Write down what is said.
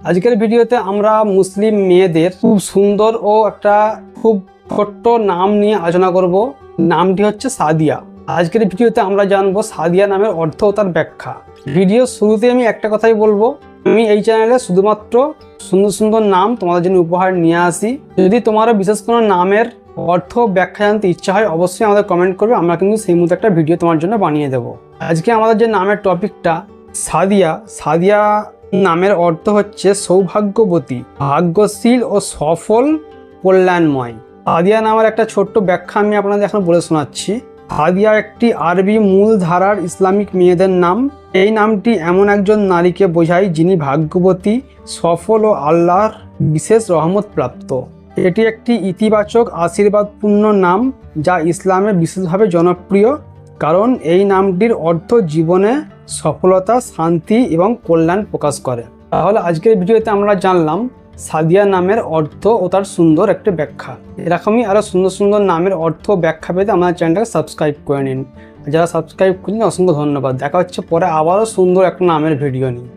আজকের ভিডিওতে আমরা মুসলিম মেয়েদের খুব সুন্দর ও একটা খুব ছোট্ট নাম নিয়ে আলোচনা করব। নামটি হচ্ছে সাদিয়া। আজকের ভিডিওতে আমরা জানবো সাদিয়া নামের অর্থ ও তার ব্যাখ্যা। ভিডিও শুরুতে আমি একটা কথাই বলবো, আমি এই চ্যানেলে শুধুমাত্র সুন্দর সুন্দর নাম তোমাদের জন্য উপহার নিয়ে আসি। যদি তোমারও বিশেষ কোনো নামের অর্থ ব্যাখ্যা জানতে ইচ্ছা হয় অবশ্যই আমাদের কমেন্ট করবে, আমরা কিন্তু সেই মতো একটা ভিডিও তোমার জন্য বানিয়ে দেবো। আজকে আমাদের যে নামের টপিকটা সাদিয়া, সাদিয়া নামের অর্থ হচ্ছে সৌভাগ্যবতী, ভাগ্যশীল ও সফল, কল্যাণময়। সাদিয়া নামের একটা ছোট্ট ব্যাখ্যা আমি আপনাদের এখন বলে শোনাচ্ছি। সাদিয়া একটি আরবি মূল ধারার ইসলামিক মেয়েদের নাম। এই নামটি এমন একজন নারীকে বোঝায় যিনি ভাগ্যবতী, সফল ও আল্লাহর বিশেষ রহমত প্রাপ্ত। এটি একটি ইতিবাচক আশীর্বাদপূর্ণ নাম যা ইসলামে বিশেষভাবে জনপ্রিয়, কারণ এই নামটির অর্থ জীবনে সফলতা, শান্তি এবং কল্যাণ প্রকাশ করে। তাহলে আজকের ভিডিওতে আমরা জানলাম সাদিয়া নামের অর্থ ও তার সুন্দর একটি ব্যাখ্যা। এরকমই আরও সুন্দর সুন্দর নামের অর্থ ব্যাখ্যা পেতে আমাদের চ্যানেলটাকে সাবস্ক্রাইব করে নিন। যারা সাবস্ক্রাইব করেন অসংখ্য ধন্যবাদ। দেখা হচ্ছে পরে আবারও সুন্দর একটা নামের ভিডিও নিয়ে।